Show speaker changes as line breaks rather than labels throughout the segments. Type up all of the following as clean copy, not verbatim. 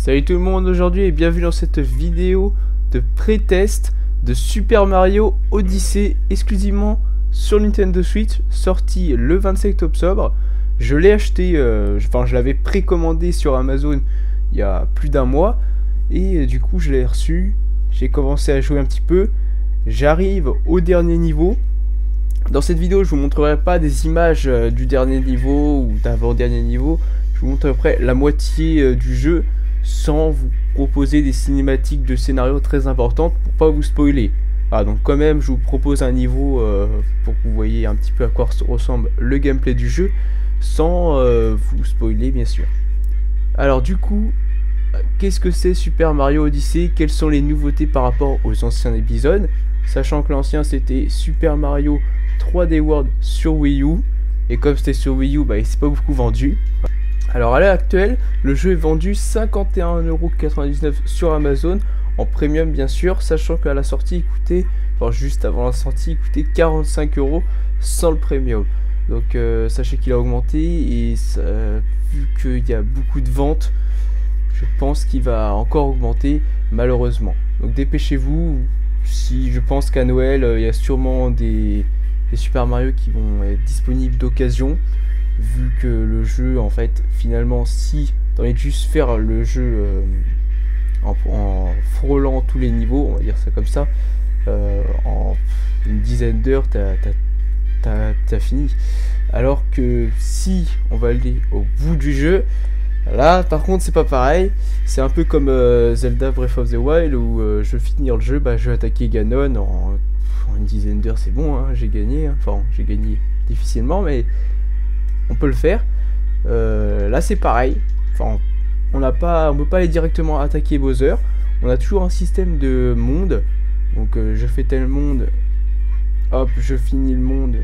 Salut tout le monde aujourd'hui et bienvenue dans cette vidéo de pré-test de Super Mario Odyssey exclusivement sur Nintendo Switch, sorti le 27 octobre. Je l'ai acheté, je l'avais précommandé sur Amazon il y a plus d'un mois et du coup je l'ai reçu, j'ai commencé à jouer un petit peu, j'arrive au dernier niveau. Dans cette vidéo je vous montrerai pas des images du dernier niveau ou d'avant-dernier niveau, je vous montre à peu près la moitié du jeu sans vous proposer des cinématiques de scénario très importantes pour pas vous spoiler. Ah, donc quand même je vous propose un niveau pour que vous voyez un petit peu à quoi ressemble le gameplay du jeu sans vous spoiler bien sûr. Alors du coup, qu'est-ce que c'est Super Mario Odyssey? Quelles sont les nouveautés par rapport aux anciens épisodes? Sachant que l'ancien c'était Super Mario 3D World sur Wii U, et comme c'était sur Wii U, il s'est pas beaucoup vendu. Alors à l'heure actuelle, le jeu est vendu 51,99€ sur Amazon, en premium bien sûr, sachant qu'à la sortie il coûtait, juste avant la sortie, il coûtait 45€ sans le premium. Donc sachez qu'il a augmenté et vu qu'il y a beaucoup de ventes, je pense qu'il va encore augmenter malheureusement. Donc dépêchez-vous, si je pense qu'à Noël il y a sûrement des Super Mario qui vont être disponibles d'occasion. Vu que le jeu, en fait, finalement, si tu envie de juste faire le jeu en frôlant tous les niveaux, on va dire ça comme ça, en une dizaine d'heures, t'as fini. Alors que si on va aller au bout du jeu, là, par contre, c'est pas pareil. C'est un peu comme Zelda Breath of the Wild où je vais finir le jeu, je vais attaquer Ganon en une dizaine d'heures, c'est bon, hein, j'ai gagné. Enfin, j'ai gagné difficilement, mais on peut le faire. Là c'est pareil, on peut pas aller directement attaquer Bowser. On a toujours un système de monde. Donc je fais tel monde, hop, je finis le monde,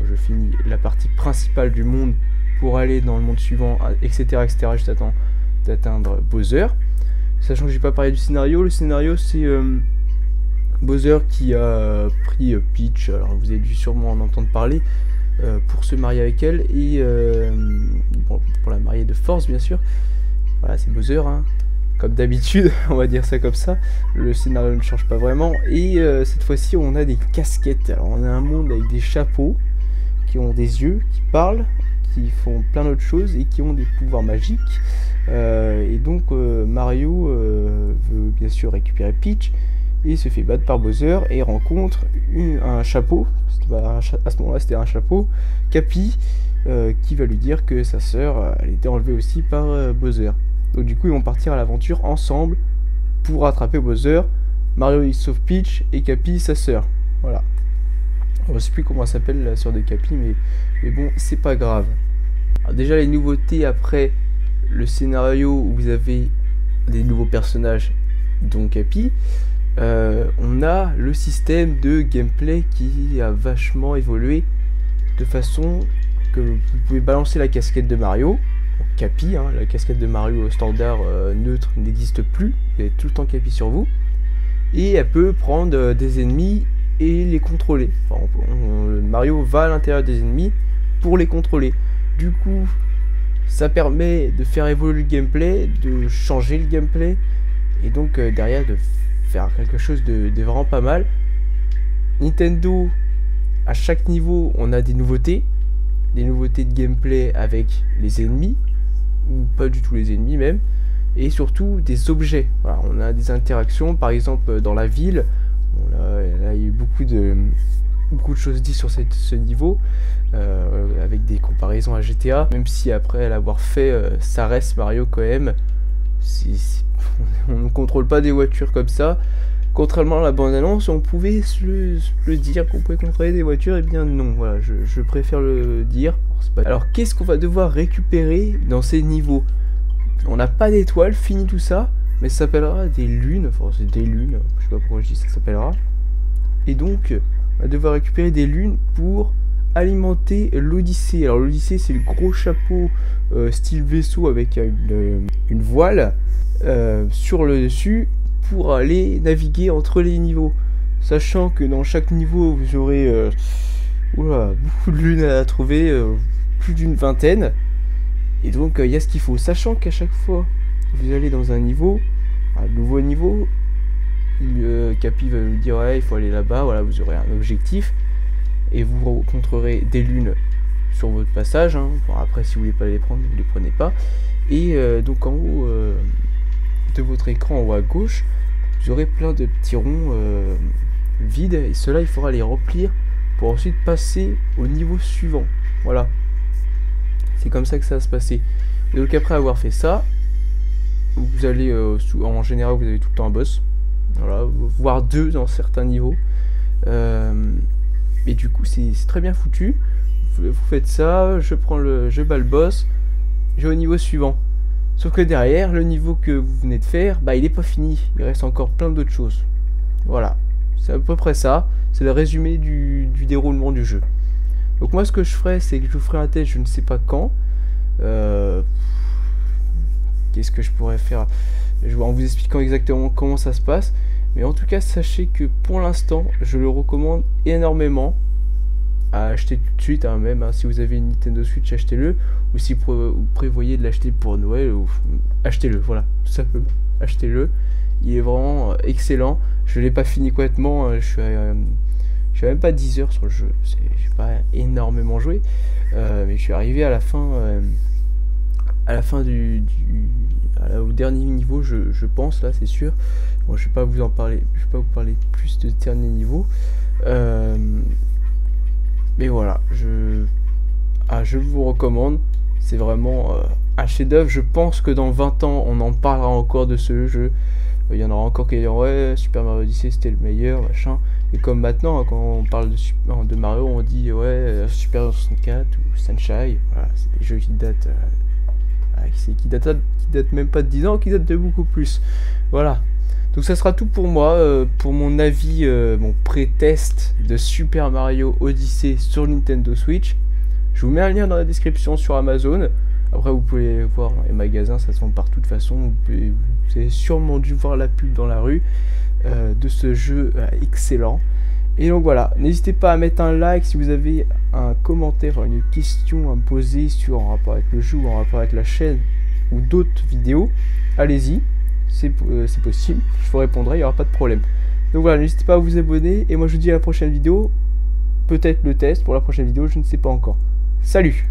je finis la partie principale du monde pour aller dans le monde suivant, etc. juste d'atteindre Bowser. Sachant que j'ai pas parlé du scénario. Le scénario c'est Bowser qui a pris Peach. Alors vous avez dû sûrement en entendre parler, pour se marier avec elle et pour la marier de force bien sûr. Voilà, c'est Bowser, hein, comme d'habitude, on va dire ça comme ça. Le scénario ne change pas vraiment et cette fois-ci on a des casquettes. Alors on a un monde avec des chapeaux qui ont des yeux, qui parlent, qui font plein d'autres choses et qui ont des pouvoirs magiques. Et donc Mario veut bien sûr récupérer Peach et se fait battre par Bowser et rencontre un chapeau. À ce moment là c'était un chapeau, Cappy, qui va lui dire que sa sœur elle était enlevée aussi par Bowser. Donc du coup ils vont partir à l'aventure ensemble pour rattraper Bowser. Mario il sauve Peach et Cappy sa sœur. Voilà, je sais plus comment elle s'appelle la sœur de Cappy, mais bon c'est pas grave. Alors déjà les nouveautés après le scénario où vous avez des nouveaux personnages dont Cappy. On a le système de gameplay qui a vachement évolué de façon que vous pouvez balancer la casquette de Mario, Cappy, hein, la casquette de Mario standard neutre n'existe plus, vous avez tout le temps Cappy sur vous, et elle peut prendre des ennemis et les contrôler. Mario va à l'intérieur des ennemis pour les contrôler. Du coup, ça permet de faire évoluer le gameplay, de changer le gameplay, et donc derrière de faire quelque chose de vraiment pas mal. Nintendo, à chaque niveau on a des nouveautés de gameplay avec les ennemis ou pas du tout les ennemis même, et surtout des objets. Voilà, on a des interactions, par exemple dans la ville. Là il y a eu beaucoup de choses dites sur ce niveau, avec des comparaisons à GTA, même si après l'avoir fait ça reste Mario quand même. On ne contrôle pas des voitures comme ça. Contrairement à la bande-annonce, on pouvait le dire qu'on pouvait contrôler des voitures, et bien non, voilà, je préfère le dire. Alors qu'est-ce qu'on va devoir récupérer dans ces niveaux? On n'a pas d'étoiles, fini tout ça, mais ça s'appellera des lunes, c'est des lunes, je sais pas pourquoi je dis ça s'appellera. Et donc, on va devoir récupérer des lunes pour alimenter l'Odyssée. Alors l'Odyssée c'est le gros chapeau style vaisseau avec une voile sur le dessus pour aller naviguer entre les niveaux. Sachant que dans chaque niveau vous aurez beaucoup de lunes à trouver, plus d'une vingtaine. Et donc il y a ce qu'il faut. Sachant qu'à chaque fois vous allez dans un niveau, un nouveau niveau. Capi va vous dire ouais, il faut aller là-bas, voilà, vous aurez un objectif et vous rencontrerez des lunes sur votre passage, hein. Bon, après si vous voulez pas les prendre, vous les prenez pas. Et donc en haut de votre écran, en haut à gauche, vous aurez plein de petits ronds vides, et ceux-là il faudra les remplir pour ensuite passer au niveau suivant. Voilà, c'est comme ça que ça va se passer. Et donc après avoir fait ça, vous allez en général vous avez tout le temps un boss, voilà, voire deux dans certains niveaux, et du coup c'est très bien foutu. Vous faites ça, je bats le boss, je vais au niveau suivant. Sauf que derrière, le niveau que vous venez de faire, bah il est pas fini, il reste encore plein d'autres choses. Voilà, c'est à peu près ça, c'est le résumé du déroulement du jeu. Donc moi ce que je ferai, c'est que je vous ferai un test, je ne sais pas quand. Qu'est-ce que je pourrais faire en vous expliquant exactement comment ça se passe. Mais en tout cas, sachez que pour l'instant, je le recommande énormément à acheter tout de suite, hein, même hein, si vous avez une Nintendo Switch, achetez-le. Ou si vous prévoyez de l'acheter pour Noël, achetez-le, voilà, tout simplement, achetez-le. Il est vraiment excellent. Je l'ai pas fini complètement, je suis même pas 10 heures sur le jeu, je n'ai pas énormément joué, mais je suis arrivé à la fin, au dernier niveau, je pense, là c'est sûr. Bon, je vais pas vous parler plus de dernier niveau, mais voilà, je vous recommande. C'est vraiment un chef-d'œuvre. Je pense que dans 20 ans, on en parlera encore de ce jeu. Il y en aura encore qui diront ouais, Super Mario Odyssey c'était le meilleur, machin. Et comme maintenant, hein, quand on parle de Mario, on dit ouais, Super Mario 64 ou Sunshine. Voilà, c'est des jeux qui datent, qui datent même pas de 10 ans, qui datent de beaucoup plus. Voilà. Donc ça sera tout pour moi, pour mon avis, mon pré-test de Super Mario Odyssey sur Nintendo Switch. Je vous mets un lien dans la description sur Amazon. Après vous pouvez voir dans les magasins, ça se vend partout de toute façon. Vous avez sûrement dû voir la pub dans la rue de ce jeu excellent. Et donc voilà, n'hésitez pas à mettre un like si vous avez un commentaire, une question à me poser en rapport avec le jeu ou en rapport avec la chaîne ou d'autres vidéos. Allez-y, c'est possible, je vous répondrai, il n'y aura pas de problème. Donc voilà, n'hésitez pas à vous abonner et moi je vous dis à la prochaine vidéo. Peut-être le test pour la prochaine vidéo, je ne sais pas encore. Salut!